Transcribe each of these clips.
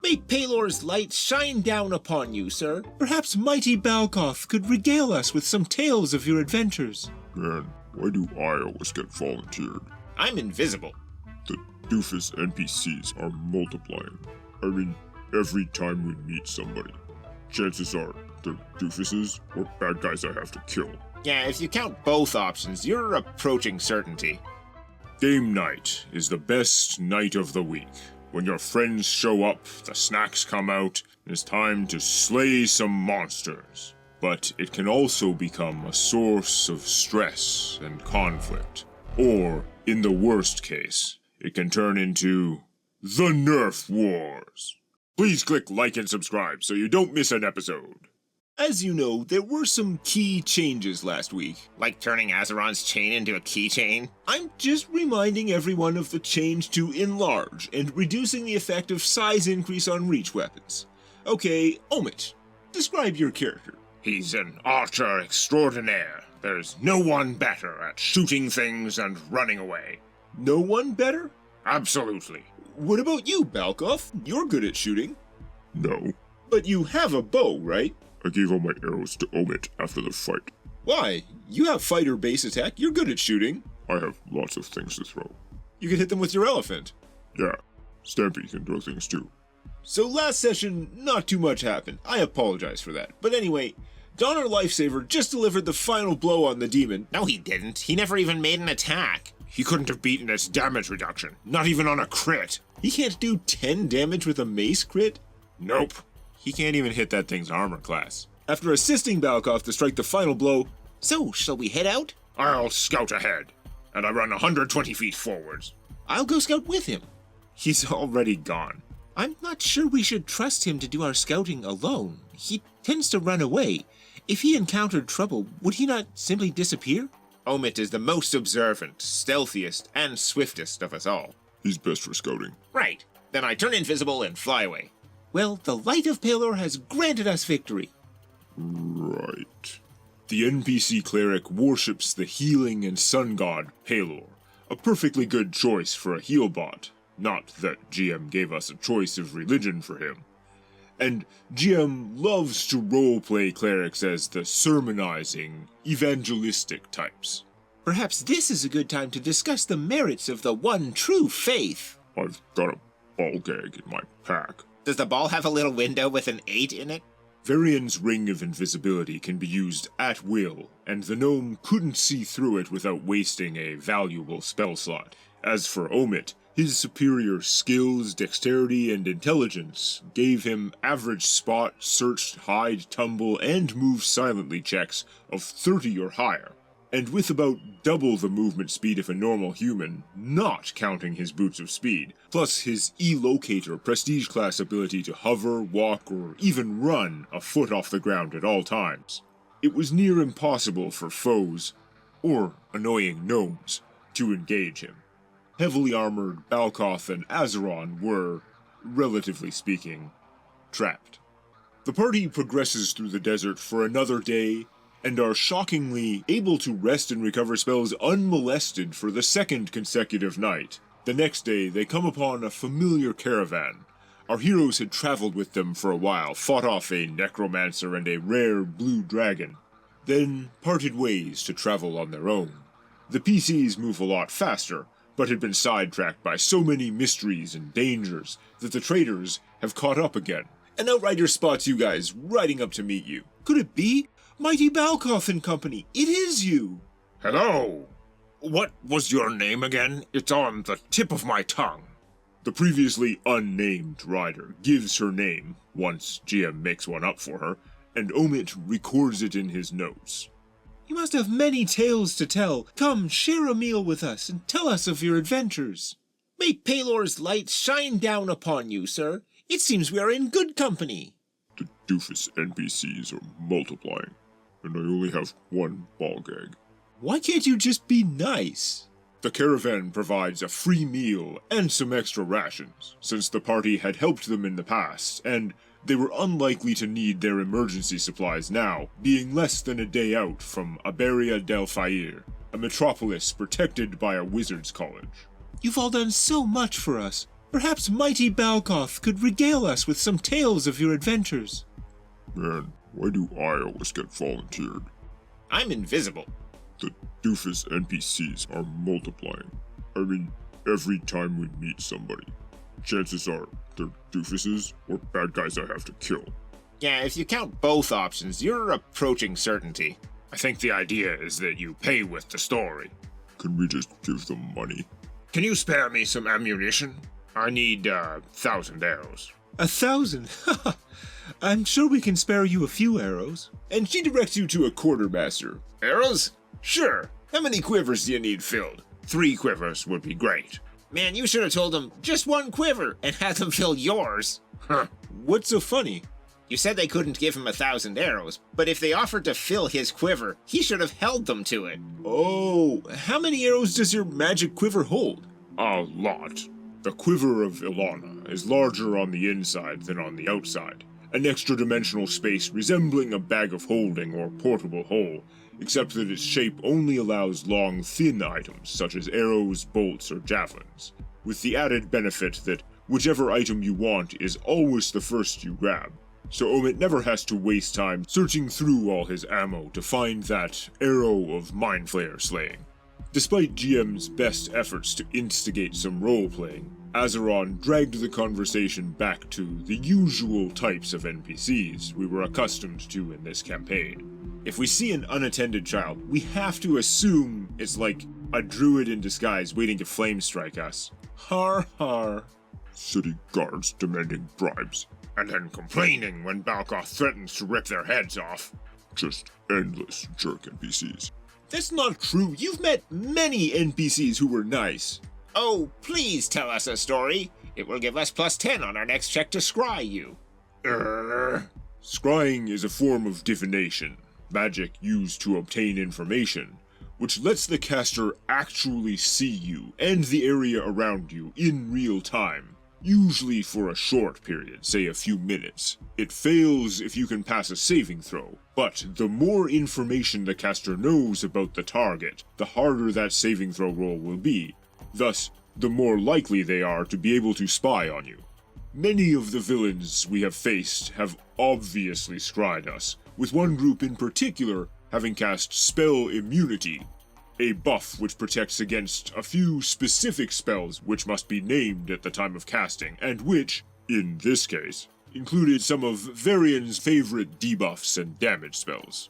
May Pelor's light shine down upon you, sir. Perhaps mighty Balkoth could regale us with some tales of your adventures. Man, why do I always get volunteered? I'm invisible. The doofus NPCs are multiplying. I mean, every time we meet somebody, chances are they're doofuses or bad guys I have to kill. Yeah, if you count both options, you're approaching certainty. Game night is the best night of the week. When your friends show up, the snacks come out, it's time to slay some monsters. But it can also become a source of stress and conflict. Or, in the worst case, it can turn into the NERF Wars. Please click like and subscribe so you don't miss an episode. As you know, there were some key changes last week. Like turning Azeron's chain into a keychain? I'm just reminding everyone of the change to enlarge and reducing the effect of size increase on reach weapons. Okay, Omit, describe your character. He's an archer extraordinaire. There's no one better at shooting things and running away. No one better? Absolutely. What about you, Balkoth? You're good at shooting. No. But you have a bow, right? I gave all my arrows to Omit after the fight. Why? You have fighter base attack, you're good at shooting. I have lots of things to throw. You can hit them with your elephant. Yeah, Stampy can throw things too. So last session, not too much happened. I apologize for that. But anyway, Donner Lifesaver just delivered the final blow on the demon. No, he didn't. He never even made an attack. He couldn't have beaten its damage reduction. Not even on a crit. He can't do 10 damage with a mace crit? Nope. He can't even hit that thing's armor class. After assisting Balkoth to strike the final blow, so shall we head out? I'll scout ahead, and I run 120 feet forwards. I'll go scout with him. He's already gone. I'm not sure we should trust him to do our scouting alone. He tends to run away. If he encountered trouble, would he not simply disappear? Omit is the most observant, stealthiest, and swiftest of us all. He's best for scouting. Right. Then I turn invisible and fly away. Well, the light of Pelor has granted us victory. Right. The NPC cleric worships the healing and sun god Pelor, a perfectly good choice for a heal bot. Not that GM gave us a choice of religion for him. And GM loves to roleplay clerics as the sermonizing, evangelistic types. Perhaps this is a good time to discuss the merits of the one true faith. I've got a ball gag in my pack. Does the ball have a little window with an 8 in it? Varian's Ring of Invisibility can be used at will, and the gnome couldn't see through it without wasting a valuable spell slot. As for Omit, his superior skills, dexterity, and intelligence gave him average spot, search, hide, tumble, and move silently checks of 30 or higher. And with about double the movement speed of a normal human, not counting his boots of speed, plus his E-Locator prestige class ability to hover, walk, or even run a foot off the ground at all times, it was near impossible for foes, or annoying gnomes, to engage him. Heavily armored Balkoth and Azeron were, relatively speaking, trapped. The party progresses through the desert for another day, and are shockingly able to rest and recover spells unmolested for the second consecutive night. The next day, they come upon a familiar caravan. Our heroes had traveled with them for a while, fought off a necromancer and a rare blue dragon, then parted ways to travel on their own. The PCs move a lot faster, but had been sidetracked by so many mysteries and dangers that the traders have caught up again. An outrider spots you guys riding up to meet you. Could it be? Mighty Balkoth and company, it is you! Hello! What was your name again? It's on the tip of my tongue. The previously unnamed rider gives her name, once GM makes one up for her, and Omit records it in his notes. You must have many tales to tell. Come, share a meal with us and tell us of your adventures. May Pelor's light shine down upon you, sir. It seems we are in good company. The doofus NPCs are multiplying, and I only have one ball gag. Why can't you just be nice? The caravan provides a free meal and some extra rations, since the party had helped them in the past, and they were unlikely to need their emergency supplies now, being less than a day out from Iberia del Fair, a metropolis protected by a wizard's college. You've all done so much for us. Perhaps mighty Balgoth could regale us with some tales of your adventures. Man, why do I always get volunteered? I'm invisible. The doofus NPCs are multiplying. I mean, every time we meet somebody, chances are they're doofuses or bad guys I have to kill. Yeah, if you count both options, you're approaching certainty. I think the idea is that you pay with the story. Can we just give them money? Can you spare me some ammunition? I need 1,000 arrows. 1,000? I'm sure we can spare you a few arrows. And she directs you to a quartermaster. Arrows? Sure. How many quivers do you need filled? 3 quivers would be great. Man, you should have told them just 1 quiver and had them fill yours. Huh. What's so funny? You said they couldn't give him 1,000 arrows, but if they offered to fill his quiver, he should have held them to it. Oh, how many arrows does your magic quiver hold? A lot. The quiver of Ilana is larger on the inside than on the outside. An extra-dimensional space resembling a bag of holding or portable hole, except that its shape only allows long, thin items such as arrows, bolts, or javelins, with the added benefit that whichever item you want is always the first you grab. So Omit never has to waste time searching through all his ammo to find that arrow of mind flayer slaying. Despite GM's best efforts to instigate some role-playing, Azeron dragged the conversation back to the usual types of NPCs we were accustomed to in this campaign. If we see an unattended child, we have to assume it's like a druid in disguise waiting to flame strike us. Har har. City guards demanding bribes. And then complaining when Balgoth threatens to rip their heads off. Just endless jerk NPCs. That's not true. You've met many NPCs who were nice. Oh, please tell us a story. It will give us +10 on our next check to scry you. Scrying is a form of divination, magic used to obtain information, which lets the caster actually see you and the area around you in real time. Usually for a short period, say a few minutes. It fails if you can pass a saving throw, but the more information the caster knows about the target, the harder that saving throw roll will be. Thus, the more likely they are to be able to spy on you. Many of the villains we have faced have obviously scryed us, with one group in particular having cast Spell Immunity, a buff which protects against a few specific spells which must be named at the time of casting, and which, in this case, included some of Varian's favorite debuffs and damage spells.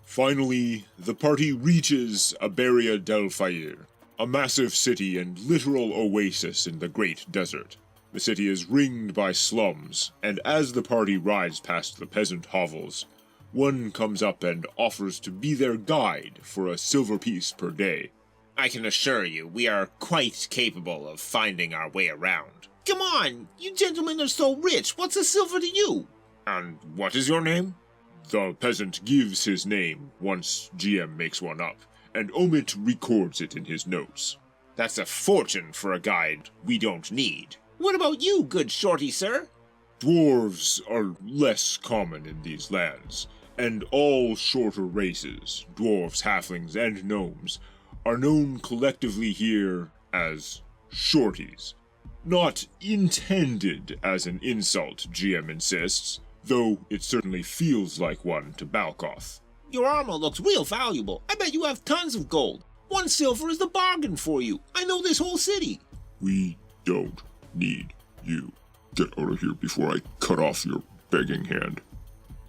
Finally, the party reaches Aberia del Fair, a massive city and literal oasis in the Great Desert. The city is ringed by slums, and as the party rides past the peasant hovels, one comes up and offers to be their guide for a silver piece per day. I can assure you, we are quite capable of finding our way around. Come on, you gentlemen are so rich. What's a silver to you? And what is your name? The peasant gives his name once GM makes one up, and Omit records it in his notes. That's a fortune for a guide we don't need. What about you, good shorty, sir? Dwarves are less common in these lands, and all shorter races, dwarves, halflings, and gnomes, are known collectively here as shorties. Not intended as an insult, GM insists, though it certainly feels like one to Balgoth. Your armor looks real valuable. I bet you have tons of gold. 1 silver is the bargain for you. I know this whole city. We don't need you. Get out of here before I cut off your begging hand.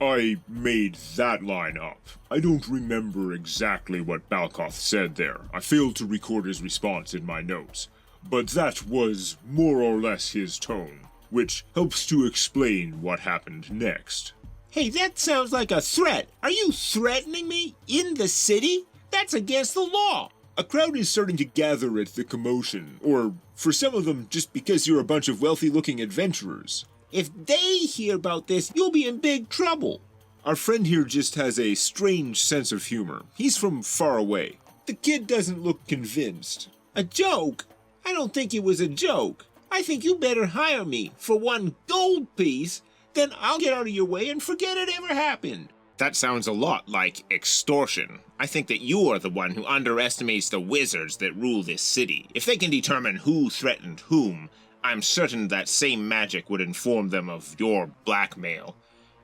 I made that line up. I don't remember exactly what Balgoth said there. I failed to record his response in my notes. But that was more or less his tone, which helps to explain what happened next. Hey, that sounds like a threat. Are you threatening me? In the city? That's against the law. A crowd is starting to gather at the commotion, or for some of them, just because you're a bunch of wealthy-looking adventurers. If they hear about this, you'll be in big trouble. Our friend here just has a strange sense of humor. He's from far away. The kid doesn't look convinced. A joke? I don't think it was a joke. I think you better hire me for 1 gold piece, then I'll get out of your way and forget it ever happened. That sounds a lot like extortion. I think that you are the one who underestimates the wizards that rule this city. If they can determine who threatened whom, I'm certain that same magic would inform them of your blackmail.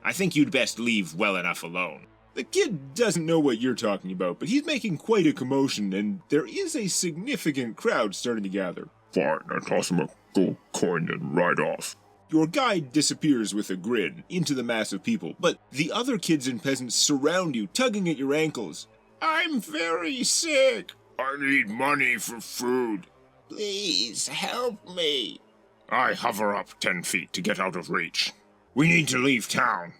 I think you'd best leave well enough alone. The kid doesn't know what you're talking about, but he's making quite a commotion, and there is a significant crowd starting to gather. Fine, I toss him a gold coin and ride off. Your guide disappears with a grin into the mass of people, but the other kids and peasants surround you, tugging at your ankles. I'm very sick. I need money for food. Please help me. I hover up 10 feet to get out of reach. We need to leave town.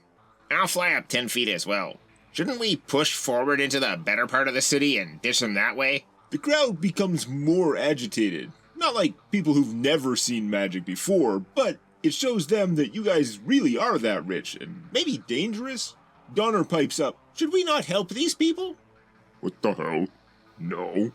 I'll fly up 10 feet as well. Shouldn't we push forward into the better part of the city and ditch them that way? The crowd becomes more agitated. Not like people who've never seen magic before, but it shows them that you guys really are that rich and maybe dangerous. Donner pipes up. Should we not help these people? What the hell? No.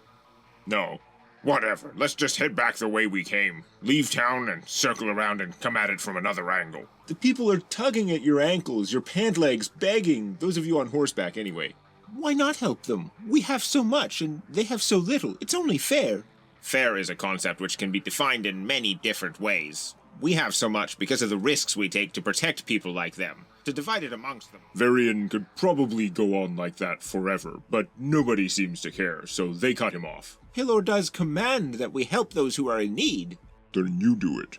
No. Whatever. Let's just head back the way we came. Leave town and circle around and come at it from another angle. The people are tugging at your ankles, your pant legs, begging. Those of you on horseback, anyway. Why not help them? We have so much, and they have so little. It's only fair. Fair is a concept which can be defined in many different ways. We have so much because of the risks we take to protect people like them, to divide it amongst them. Varian could probably go on like that forever, but nobody seems to care, so they cut him off. Hilor does command that we help those who are in need. Then you do it.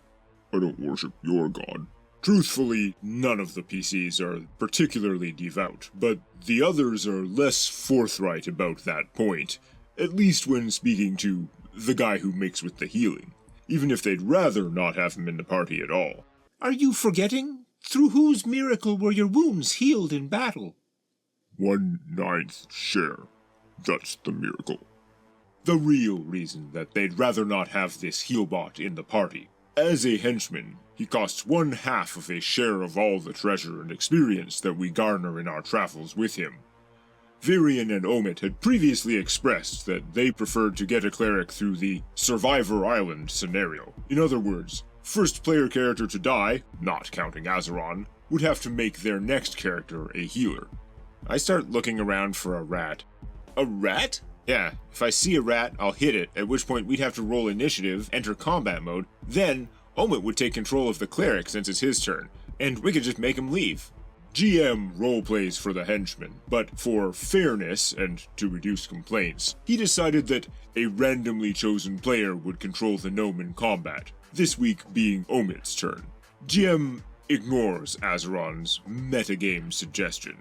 I don't worship your god. Truthfully, none of the PCs are particularly devout, but the others are less forthright about that point, at least when speaking to the guy who makes with the healing, even if they'd rather not have him in the party at all. Are you forgetting? Through whose miracle were your wounds healed in battle? 1/9 share. That's the miracle. The real reason that they'd rather not have this healbot in the party. As a henchman, he costs 1/2 of a share of all the treasure and experience that we garner in our travels with him. Varian and Omit had previously expressed that they preferred to get a cleric through the Survivor Island scenario. In other words, first player character to die, not counting Azeron, would have to make their next character a healer. I start looking around for a rat. A rat? Yeah, if I see a rat, I'll hit it, at which point we'd have to roll initiative, enter combat mode, then Omit would take control of the cleric since it's his turn, and we could just make him leave. GM roleplays for the henchman, but for fairness and to reduce complaints, he decided that a randomly chosen player would control the gnome in combat, this week being Omit's turn. GM ignores Azeron's metagame suggestion.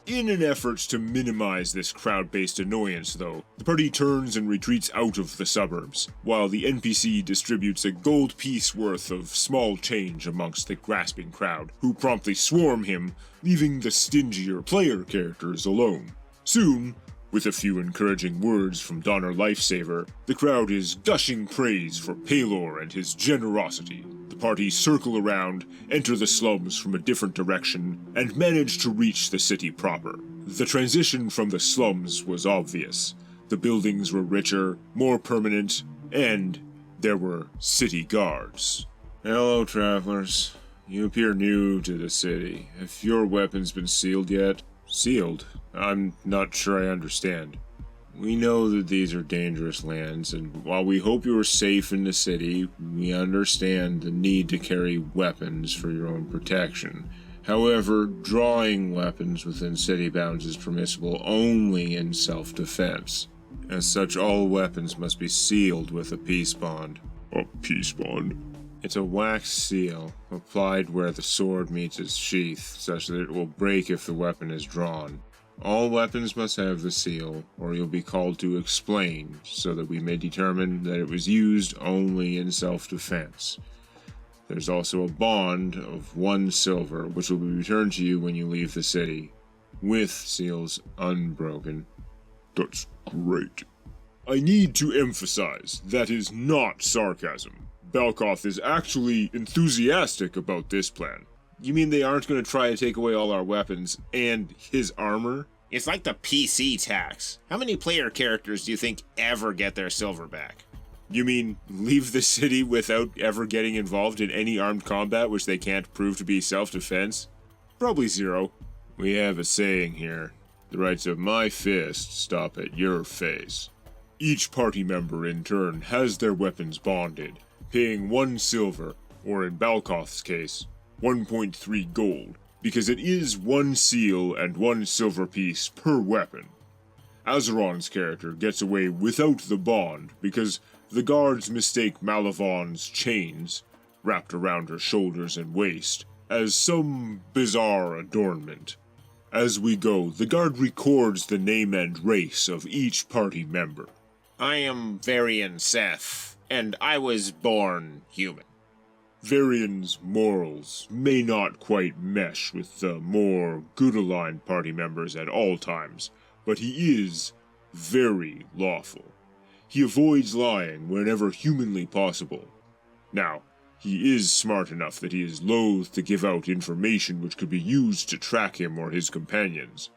In an effort to minimize this crowd-based annoyance, though, the party turns and retreats out of the suburbs, while the NPC distributes a gold piece worth of small change amongst the grasping crowd, who promptly swarm him, leaving the stingier player characters alone. Soon, with a few encouraging words from Donner Lifesaver, the crowd is gushing praise for Palor and his generosity. The party circle around, enter the slums from a different direction, and manage to reach the city proper. The transition from the slums was obvious. The buildings were richer, more permanent, and there were city guards. Hello, travelers. You appear new to the city. Have your weapons been sealed yet? Sealed? I'm not sure I understand. We know that these are dangerous lands, and while we hope you are safe in the city, we understand the need to carry weapons for your own protection. However, drawing weapons within city bounds is permissible only in self-defense. As such, all weapons must be sealed with a peace bond. A peace bond? It's a wax seal, applied where the sword meets its sheath, such that it will break if the weapon is drawn. All weapons must have the seal, or you'll be called to explain, so that we may determine that it was used only in self-defense. There's also a bond of 1 silver, which will be returned to you when you leave the city, with seals unbroken. That's great. I need to emphasize, that is not sarcasm. Belkoth is actually enthusiastic about this plan. You mean they aren't going to try to take away all our weapons and his armor? It's like the PC tax. How many player characters do you think ever get their silver back? You mean leave the city without ever getting involved in any armed combat which they can't prove to be self-defense? Probably 0. We have a saying here. The rights of my fist stop at your face. Each party member in turn has their weapons bonded, paying 1 silver, or in Balkoth's case, 1.3 gold, because it is 1 seal and 1 silver piece per weapon. Azeron's character gets away without the bond because the guards mistake Malavon's chains, wrapped around her shoulders and waist, as some bizarre adornment. As we go, the guard records the name and race of each party member. I am Varian Seth, and I was born human. Varian's morals may not quite mesh with the more good-aligned party members at all times, but he is very lawful. He avoids lying whenever humanly possible. Now, he is smart enough that he is loath to give out information which could be used to track him or his companions.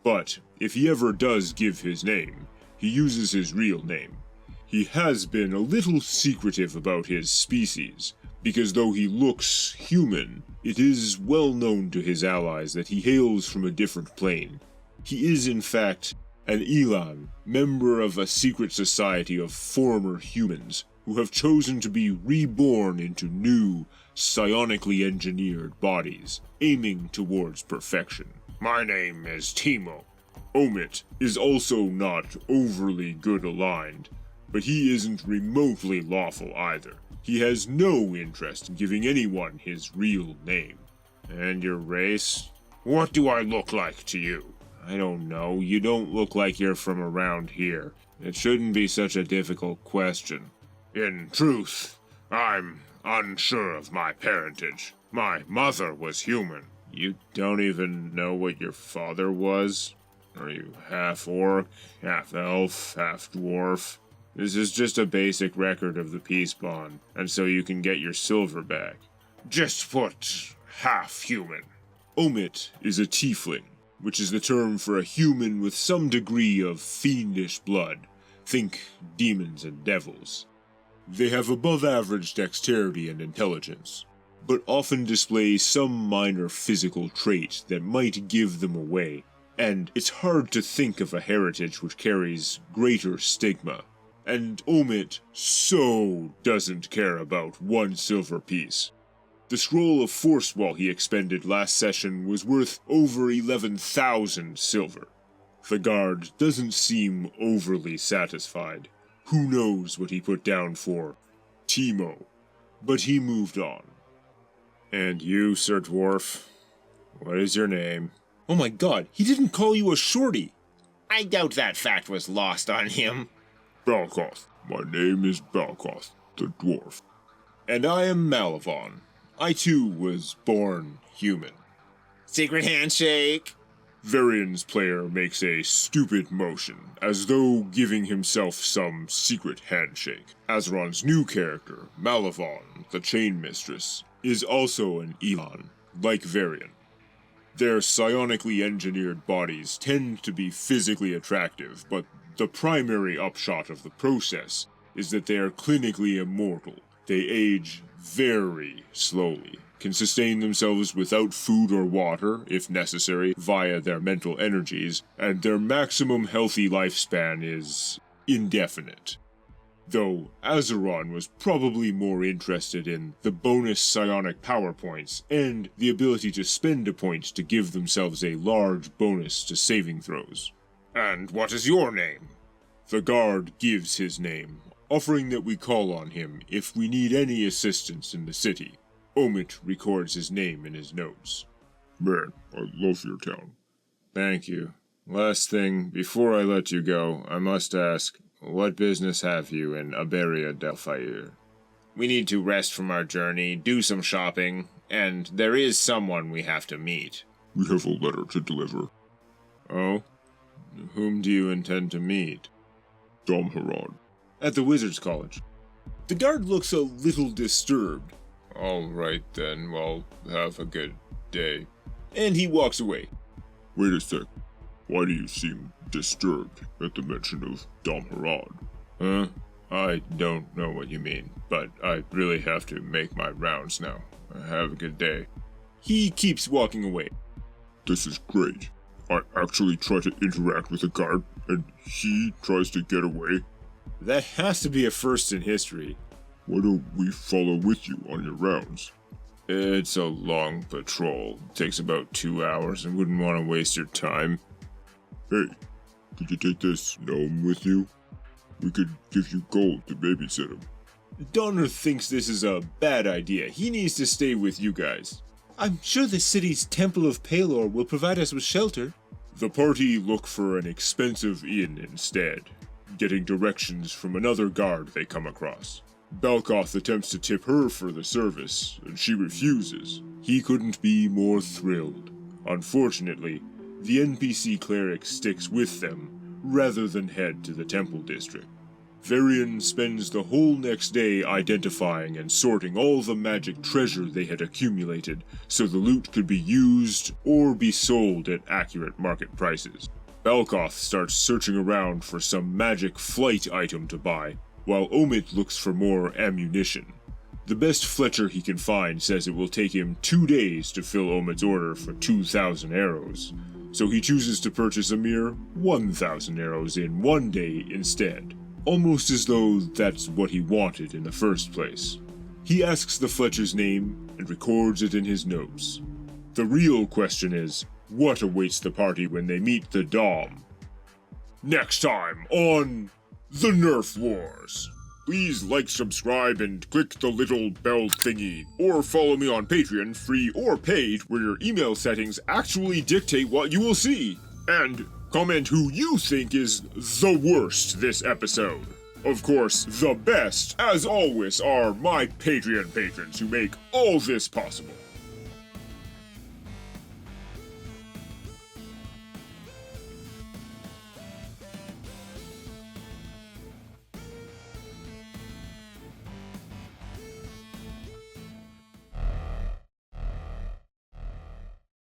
But if he ever does give his name, he uses his real name. He has been a little secretive about his species, because though he looks human, it is well known to his allies that he hails from a different plane. He is, in fact, an Elan, member of a secret society of former humans, who have chosen to be reborn into new, psionically engineered bodies, aiming towards perfection. My name is Timo. Omit is also not overly good aligned, but he isn't remotely lawful either. He has no interest in giving anyone his real name. And your race? What do I look like to you? I don't know. You don't look like you're from around here. It shouldn't be such a difficult question. In truth, I'm unsure of my parentage. My mother was human. You don't even know what your father was? Are you half orc, half elf, half dwarf? This is just a basic record of the peace bond, and so you can get your silver back. Just put half human. Omit is a tiefling, which is the term for a human with some degree of fiendish blood. Think demons and devils. They have above-average dexterity and intelligence, but often display some minor physical trait that might give them away, and it's hard to think of a heritage which carries greater stigma. And Omit so doesn't care about 1 silver piece. The scroll of force wall he expended last session was worth over 11,000 silver. The guard doesn't seem overly satisfied. Who knows what he put down for Timo? But he moved on. And you, Sir Dwarf, what is your name? Oh my god, he didn't call you a shorty! I doubt that fact was lost on him. Balkoth. My name is Balkoth, the dwarf. And I am Malavon. I too was born human. Secret handshake! Varian's player makes a stupid motion, as though giving himself some secret handshake. Azeron's new character, Malavon, the Chain Mistress, is also an Elan, like Varian. Their psionically engineered bodies tend to be physically attractive, but the primary upshot of the process is that they are clinically immortal. They age very slowly, can sustain themselves without food or water, if necessary, via their mental energies, and their maximum healthy lifespan is indefinite. Though Azeron was probably more interested in the bonus psionic power points and the ability to spend a point to give themselves a large bonus to saving throws. And what is your name? The guard gives his name, offering that we call on him if we need any assistance in the city. Omit records his name in his notes. Man, I love your town. Thank you. Last thing, before I let you go, I must ask, what business have you in Iberia del Fire? We need to rest from our journey, do some shopping, and there is someone we have to meet. We have a letter to deliver. Oh? Whom do you intend to meet? Damharad. At the Wizard's College. The guard looks a little disturbed. All right then, well, have a good day. And he walks away. Wait a sec. Why do you seem disturbed at the mention of Damharad? Huh? I don't know what you mean, but I really have to make my rounds now. Have a good day. He keeps walking away. This is great. I actually try to interact with a guard, and he tries to get away. That has to be a first in history. Why don't we follow with you on your rounds? It's a long patrol. Takes about 2 hours and wouldn't want to waste your time. Hey, could you take this gnome with you? We could give you gold to babysit him. Donner thinks this is a bad idea. He needs to stay with you guys. I'm sure the city's Temple of Palor will provide us with shelter. The party look for an expensive inn instead, getting directions from another guard they come across. Balkoth attempts to tip her for the service, and she refuses. He couldn't be more thrilled. Unfortunately, the NPC cleric sticks with them, rather than head to the temple district. Varian spends the whole next day identifying and sorting all the magic treasure they had accumulated so the loot could be used or be sold at accurate market prices. Balkoth starts searching around for some magic flight item to buy, while Omid looks for more ammunition. The best Fletcher he can find says it will take him 2 days to fill Omid's order for 2,000 arrows, so he chooses to purchase a mere 1,000 arrows in 1 day instead. Almost as though that's what he wanted in the first place. He asks the Fletcher's name and records it in his notes. The real question is, what awaits the party when they meet the Dom? Next time on the NERF Wars. Please like, subscribe, and click the little bell thingy. Or follow me on Patreon, free or paid, where your email settings actually dictate what you will see. And comment who you think is the worst this episode. Of course, the best, as always, are my Patreon patrons who make all this possible.